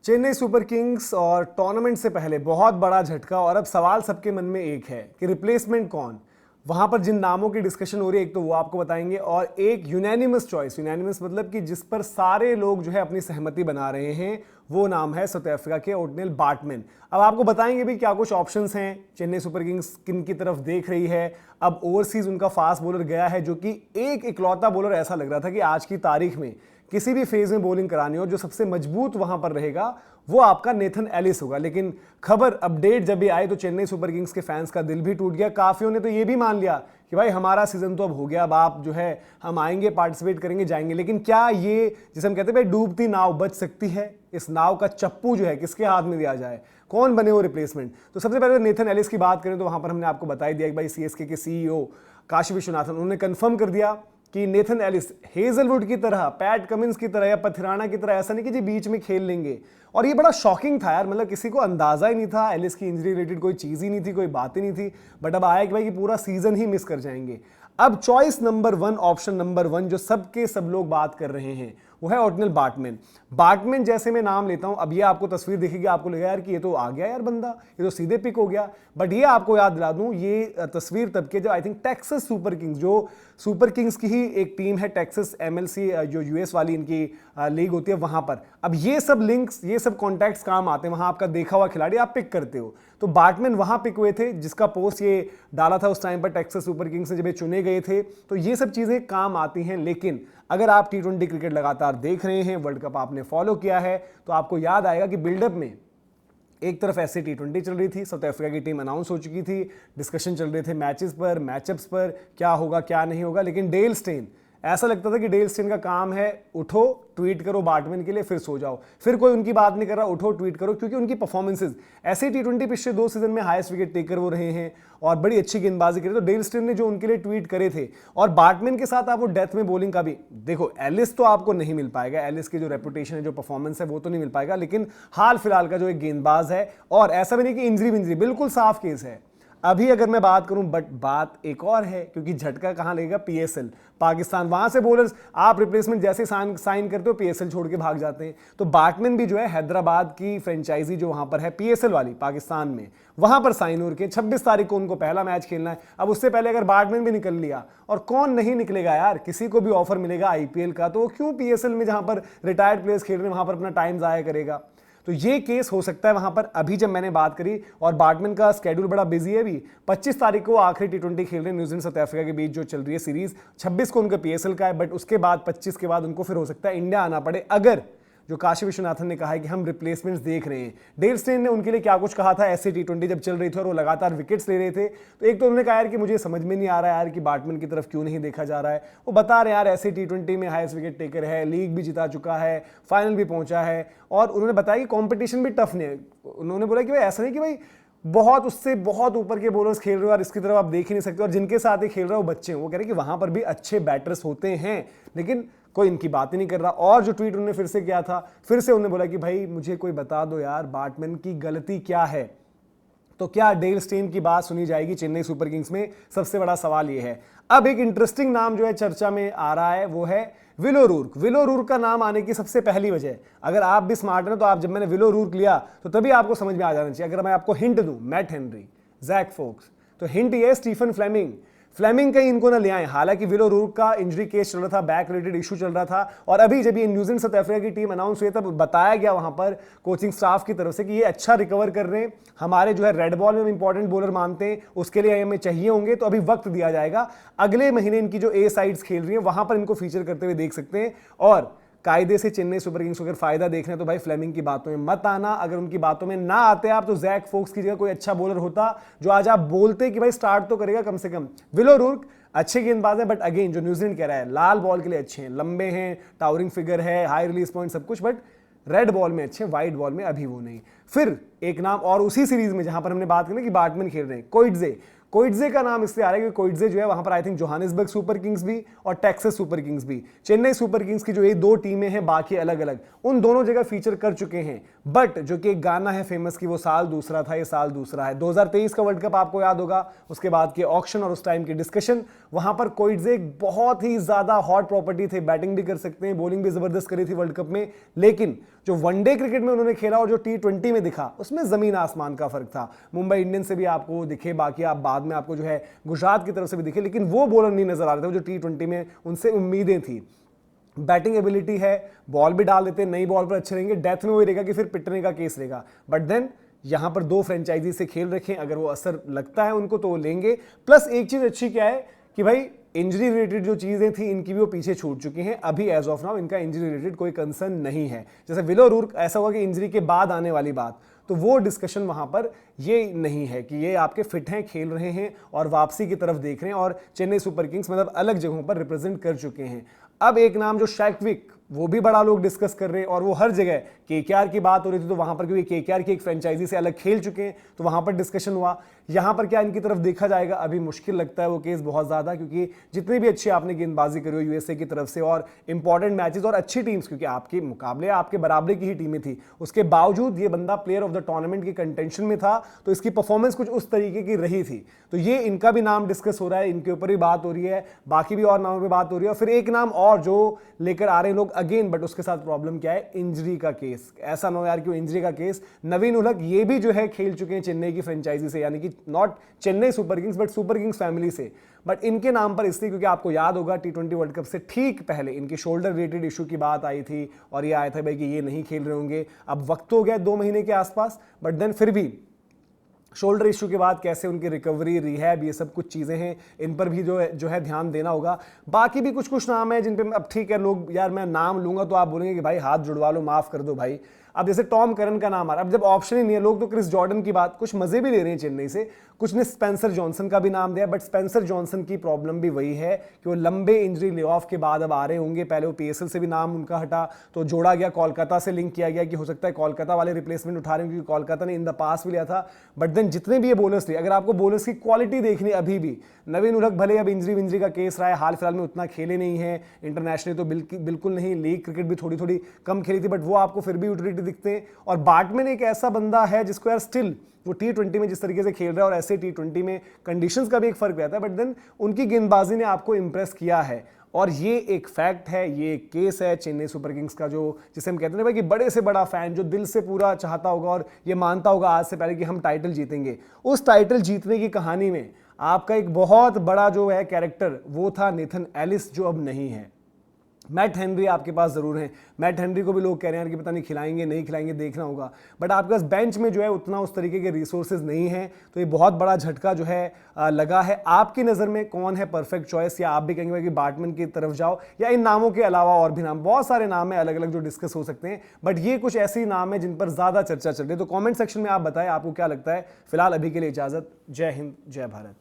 Chennai super Kings और tournament से पहले बहुत बड़ा झटका और अब सवाल सबके मन में एक है कि रिप्लेसमेंट कौन। वहां पर जिन नामों की डिस्कशन हो रही है एक तो वो आपको बताएंगे और एक यूनैनिमस चॉइस, यूनैनिमस मतलब कि जिस पर सारे लोग जो है अपनी सहमति बना रहे हैं, वो नाम है साउथ अफ्रीका के ओटनेल बार्टमैन। अब आपको बताएंगे भी क्या कुछ ऑप्शंस हैं, चेन्नई सुपर किंग्स किन की तरफ देख रही है। अब ओवरसीज उनका फास्ट बॉलर गया है जो कि एक इकलौता बॉलर ऐसा लग रहा था कि आज की तारीख में किसी भी फेज में बॉलिंग करानी हो, जो सबसे मजबूत वहां पर रहेगा वो आपका नेथन एलिस होगा। लेकिन खबर अपडेट जब भी आई तो चेन्नई सुपर किंग्स के फैंस का दिल भी टूट गया। काफियों ने तो ये भी मान लिया कि भाई हमारा सीजन तो अब हो गया, अब आप जो है हम आएंगे, पार्टिसिपेट करेंगे, जाएंगे। लेकिन क्या ये जिसे हम कहते हैं भाई डूबती नाव बच सकती है? इस नाव का चप्पू जो है किसके हाथ में दिया जाए, कौन बने वो रिप्लेसमेंट? तो सबसे पहले नेथन एलिस की बात करें तो वहां पर हमने आपको बताई दिया कि भाई सीएसके के सीईओ काशी विश्वनाथन उन्होंने कंफर्म कर दिया कि नेथन एलिस हेजलवुड की तरह, पैट कमिंस की तरह या पथिराना की तरह ऐसा नहीं कि जी बीच में खेल लेंगे। और ये बड़ा शॉकिंग था यार, मतलब किसी को अंदाजा ही नहीं था, एलिस की इंजरी रिलेटेड कोई चीज ही नहीं थी, कोई बात ही नहीं थी। बट अब आया कि भाई कि पूरा सीजन ही मिस कर जाएंगे। अब चॉइस नंबर 1, ऑप्शन नंबर 1 जो सबके सब लोग बात कर रहे हैं वो है ओटनेल बार्टमैन। बार्टमैन जैसे मैं नाम लेता हूं, अब ये आपको तस्वीर दिखेगी, आपको लगेगा यार कि ये तो आ गया यार बंदा, ये तो सीधे पिक हो गया। बट ये आपको याद दिला दूं, ये तस्वीर तब के जब I think Texas super Kings, जो सुपर किंग्स की ही एक टीम है टेक्सास एमएलसी, जो यूएस वाली इनकी लीग होती है, वहां पर अब ये सब लिंक्स, ये सब कॉन्टैक्ट्स काम आते हैं। वहां आपका देखा हुआ खिलाड़ी आप पिक करते हो, तो बार्टमैन वहां पिक हुए थे, जिसका पोस्ट ये डाला था उस टाइम पर टेक्सास सुपर किंग्स से जब ये चुने गए थे। तो ये सब चीजें काम आती हैं। लेकिन अगर आप टी20 क्रिकेट लगातार देख रहे हैं, वर्ल्ड कप आपने फॉलो किया है, तो आपको याद आएगा कि बिल्डअप में एक तरफ ऐसे टी20 चल रही थी, साउथ अफ्रीका की टीम अनाउंस हो चुकी थी, डिस्कशन चल रहे थे मैचेस पर, मैचअप्स पर, क्या होगा क्या नहीं होगा। लेकिन डेल स्टेन, ऐसा लगता था कि डेल स्टेन का काम है उठो ट्वीट करो बार्टमैन के लिए, फिर सो जाओ, फिर कोई उनकी बात नहीं कर रहा, उठो ट्वीट करो, क्योंकि उनकी परफॉर्मेंसेज ऐसे टी20 पिछले 2 सीजन में हाईएस्ट विकेट टेकर वो रहे हैं और बड़ी अच्छी गेंदबाजी करी। तो डेल स्टेन ने जो उनके लिए ट्वीट करे थे, और बार्टमैन के साथ आप वो डेथ में बॉलिंग का भी देखो, एलिस तो आपको नहीं मिल पाएगा, एलिस की जो रेपुटेशन है, जो परफॉर्मेंस है वो तो नहीं मिल पाएगा, लेकिन हाल फिलहाल का जो एक गेंदबाज है, और ऐसा भी नहीं कि इंजरी बिल्कुल साफ केस है अभी अगर मैं बात करूं। बट बात एक और है, क्योंकि झटका कहां लगेगा? पीएसएल पाकिस्तान, वहां से बॉलर्स आप रिप्लेसमेंट जैसे साइन करते हो पीएसएल छोड़ के भाग जाते हैं। तो बार्टमैन भी जो है हैदराबाद की फ्रेंचाइजी जो वहां पर है पीएसएल वाली पाकिस्तान में, वहां पर साइन हो के 26 तारीख को उनको पहला मैच खेलना है। अब उससे पहले अगर बार्टमैन भी निकल लिया, और कौन नहीं निकलेगा यार, किसी को भी ऑफर मिलेगा आईपीएल का, तो क्यों पीएसएल में जहां पर रिटायर्ड प्लेयर्स खेल रहे हैं वहां पर अपना टाइम जाया करेगा? तो ये केस हो सकता है वहां पर। अभी जब मैंने बात करी, और बार्टमैन का स्केड्यूल बड़ा बिजी है, भी 25 तारीख को आखिरी टी20 खेल रहे हैं न्यूजीलैंड साउथ अफ्रीका के बीच जो चल रही है सीरीज, 26 को उनका पीएसएल का है। बट उसके बाद 25 के बाद उनको फिर हो सकता है इंडिया आना पड़े, अगर जो काशी विश्वनाथन ने कहा है कि हम रिप्लेसमेंट्स देख रहे हैं। डेल स्टेन ने उनके लिए क्या कुछ कहा था ऐसे टी20 जब चल रही थी और वो लगातार विकेट्स ले रहे थे, तो एक तो उन्होंने कहा यार कि मुझे समझ में नहीं आ रहा है यार कि बार्टमैन की तरफ क्यों नहीं देखा जा रहा है। वो बता रहे यार ऐसे टी20 में हाईएस्ट विकेट टेकर है, लीग भी जिता चुका है, फाइनल भी पहुंचा है, और उन्होंने बताया कि कॉम्पिटिशन भी टफ नहीं है। उन्होंने बोला कि भाई ऐसा नहीं कि भाई बहुत उससे बहुत ऊपर के बॉलर्स खेल रहे हो और इसकी तरफ आप देख ही नहीं सकते, और जिनके साथ ही खेल रहे हो बच्चे हैं। वो कह रहे कि वहां पर भी अच्छे बैटर्स होते हैं, लेकिन कोई इनकी बात ही नहीं कर रहा। और जो ट्वीट उन्होंने फिर से किया था, फिर से उन्होंने बोला कि भाई मुझे कोई बता दो यार बार्टमैन की गलती क्या है। तो क्या डेल स्टेन की बात सुनी जाएगी चेन्नई सुपर किंग्स में? सबसे बड़ा सवाल यह है। अब एक इंटरेस्टिंग नाम जो है चर्चा में आ रहा है, वो है विलो रूर्क। विलो रूर्क का नाम आने की सबसे पहली वजह, अगर आप भी स्मार्ट हैं तो आप, जब मैंने विलो रूर्क लिया तो तभी आपको समझ में आ जाना चाहिए। अगर मैं आपको हिंट दूं, मैट हेनरी, जैक फोक्स, तो हिंट ये है स्टीफन फ्लेमिंग कहीं इनको ना ले आए। हालांकि विलो रूर्क का इंजरी केस चल रहा था, बैक रिलेटेड इशू चल रहा था, और अभी जब ये न्यूजीलैंड साउथ अफ्रीका की टीम अनाउंस हुई तब बताया गया वहां पर कोचिंग स्टाफ की तरफ से कि ये अच्छा रिकवर कर रहे हैं, हमारे जो है रेड बॉल में हम इंपॉर्टेंट बॉलर मानते हैं, उसके लिए हमें चाहिए होंगे, तो अभी वक्त दिया जाएगा। अगले महीने इनकी जो ए साइड्स खेल रही है वहां पर इनको फीचर करते हुए देख सकते हैं। और कायदे से चेन्नई सुपर किंग्स को अगर फायदा देखना है तो भाई फ्लेमिंग की बातों में मत आना। अगर उनकी बातों में ना आते आप, तो जैक फोक्स की जगह कोई अच्छा बॉलर होता जो आज आप बोलते कि भाई स्टार्ट तो करेगा कम से कम। विलो रूर्क अच्छे गेंदबाज है, बट अगेन जो न्यूजीलैंड कह रहा है लाल बॉल के लिए अच्छे हैं, लंबे हैं, टावरिंग फिगर है, हाई रिलीज पॉइंट सब कुछ, बट रेड बॉल में अच्छे, व्हाइट बॉल में अभी वो नहीं। फिर एक नाम और उसी सीरीज में जहां पर हमने बात की ना कि बार्टमैन खेल रहे हैं, कोइट्जे का नाम इसलिए आ रहा है कि कोइट्जे जो है वहां पर I think Johannesburg super Kings भी और टेक्सास सुपर किंग्स भी, चेन्नई सुपर किंग्स की जो ये 2 टीमें हैं बाकी अलग अलग, उन दोनों जगह फीचर कर चुके हैं। बट जो कि एक गाना है फेमस कि वो साल दूसरा था, ये साल दूसरा है। 2023 का वर्ल्ड कप आपको याद होगा, उसके बाद के ऑक्शन और उस टाइम की डिस्कशन, वहां पर कोइट्जे एक बहुत ही ज्यादा हॉट प्रॉपर्टी थे, बैटिंग भी कर सकते हैं, बॉलिंग भी जबरदस्त करी थी वर्ल्ड कप में। लेकिन जो वनडे क्रिकेट में उन्होंने खेला और जो T20 में दिखा उसमें जमीन आसमान का फर्क था। मुंबई इंडियंस से भी आपको दिखे, बाकी आप बाद में आपको जो है गुजरात की तरफ से भी दिखे, लेकिन वो बॉलर नहीं नजर आ रहे थे जो T20 में उनसे उम्मीदें थी। बैटिंग एबिलिटी है, बॉल भी डाल देते, नई बॉल पर अच्छे रहेंगे, डेथ में वही रहेगा कि फिर पिटने का केस रहेगा। बट देन यहां पर 2 फ्रेंचाइजी से खेल रखें, अगर वो असर लगता है उनको तो वो लेंगे। प्लस एक चीज अच्छी क्या है कि भाई इंजरी रिलेटेड जो चीजें थी इनकी भी वो पीछे छूट चुकी हैं। अभी एज ऑफ नाउ इनका इंजरी रिलेटेड कोई कंसर्न नहीं है। जैसे विलो रूर्क ऐसा हुआ कि इंजरी के बाद आने वाली बात, तो वो डिस्कशन वहां पर ये नहीं है कि ये आपके फिट हैं, खेल रहे हैं और वापसी की तरफ देख रहे हैं और चेन्नई सुपर किंग्स मतलब अलग जगहों पर रिप्रेजेंट कर चुके हैं। अब एक नाम जो शैक्विक, वो भी बड़ा लोग डिस्कस कर रहे हैं और वो हर जगह केकेआर की बात हो रही थी, तो वहां पर क्योंकि केकेआर की एक फ्रेंचाइजी से अलग खेल चुके हैं तो वहां पर डिस्कशन हुआ। यहां पर क्या इनकी तरफ देखा जाएगा, अभी मुश्किल लगता है वो केस बहुत ज्यादा, क्योंकि जितनी भी अच्छी आपने गेंदबाजी करी हो यूएसए की तरफ से और इंपॉर्टेंट मैचेस और अच्छी टीम्स, क्योंकि आपके मुकाबले आपके बराबरी की ही टीमें थी, उसके बावजूद ये बंदा प्लेयर ऑफ द टूर्नामेंट की कंटेंशन में था, तो इसकी परफॉर्मेंस कुछ उस तरीके की रही थी। तो ये इनका भी नाम डिस्कस हो रहा है, इनके ऊपर भी बात हो रही है, बाकी भी और नामों पर बात हो रही है। और फिर एक नाम और जो लेकर आ रहे हैं लोग अगेन, बट उसके साथ प्रॉब्लम क्या है, इंजरी का केस। ऐसा ना हो यार कि इंजरी का केस, नवीन उलहक ये भी जो है खेल चुके हैं चेन्नई की फ्रेंचाइजी से, यानी कि not Chennai super Kings but super Kings family से। बट इनके नाम पर इसलिए क्योंकि आपको याद होगा T20 वर्ल्ड कप से ठीक पहले इनके शोल्डर रिलेटेड इशू की बात आई थी और ये आया था भाई कि ये नहीं खेल रहे होंगे। अब वक्त हो गया 2 महीने के आसपास, बट देन फिर भी शोल्डर इशू के बाद कैसे उनकी रिकवरी, रिहैब, ये सब कुछ चीज़ें हैं, इन पर भी जो है ध्यान देना होगा। बाकी भी कुछ नाम है जिन पे अब ठीक है लोग, यार मैं नाम लूंगा तो आप बोलेंगे कि भाई हाथ जुड़वा लो, माफ कर दो भाई। अब जैसे टॉम करन का नाम आ रहा है, अब जब ऑप्शन ही नहीं है, लोग तो क्रिस जॉर्डन की बात कुछ मजे भी ले रहे हैं चेन्नई से, कुछ ने स्पेंसर जॉनसन का भी नाम दिया, बट स्पेंसर जॉनसन की प्रॉब्लम भी वही है कि वो लंबे इंजरी ले ऑफ के बाद अब आ रहे होंगे। पहले वो PSL से भी नाम उनका हटा तो जोड़ा गया, कोलकाता से लिंक किया गया कि हो सकता है कोलकाता वाले रिप्लेसमेंट उठा रहे हैं, क्योंकि कोलकाता ने इन द पास भी लिया था। बट देन जितने भी ये बॉलर्स थे, अगर आपको बॉलर्स की क्वालिटी देखनी अभी भी, नवीन उलहक भले अब इंजरी का केस रहा है, हाल फिलहाल में उतना खेले नहीं है, इंटरनेशनल तो बिल्कुल नहीं, लीग क्रिकेट भी थोड़ी कम खेली थी, बट वो आपको फिर भी यूटिलिटी दिखते हैं। और बाटमैन एक ऐसा बंदा है जिसको यार स्टिल वो T20 में जिस तरीके से खेल रहा है और ऐसे T20 में कंडीशंस का भी एक फर्क रहता है, बट देन उनकी गेंदबाजी ने आपको इंप्रेस किया है। और ये एक फैक्ट है, ये एक केस है चेन्नई सुपर किंग्स का, जो जिसे हम कहते हैं भाई कि बड़े से बड़ा फैन जो दिल से पूरा चाहता होगा और ये मानता होगा आज से पहले कि हम टाइटल जीतेंगे। उस टाइटल जीतने की कहानी में आपका एक बहुत बड़ा जो है कैरेक्टर वो था नेथन एलिस, जो अब नहीं है। मैट हेनरी आपके पास जरूर है, मैट हेनरी को भी लोग कह रहे हैं कि पता नहीं खिलाएंगे नहीं खिलाएंगे, देखना होगा, बट आपके पास बेंच में जो है उतना उस तरीके के रिसोर्सेज नहीं है। तो ये बहुत बड़ा झटका जो है लगा है। आपकी नज़र में कौन है परफेक्ट चॉइस, या आप भी कहेंगे कि बाटमैन की तरफ जाओ, या इन नामों के अलावा और भी नाम, बहुत सारे नाम है अलग अलग जो डिस्कस हो सकते हैं, बट ये कुछ ऐसे ही नाम है जिन पर ज़्यादा चर्चा चल रही है। तो कॉमेंट सेक्शन में आप बताएं आपको क्या लगता है। फिलहाल अभी के लिए इजाज़त, जय हिंद जय भारत।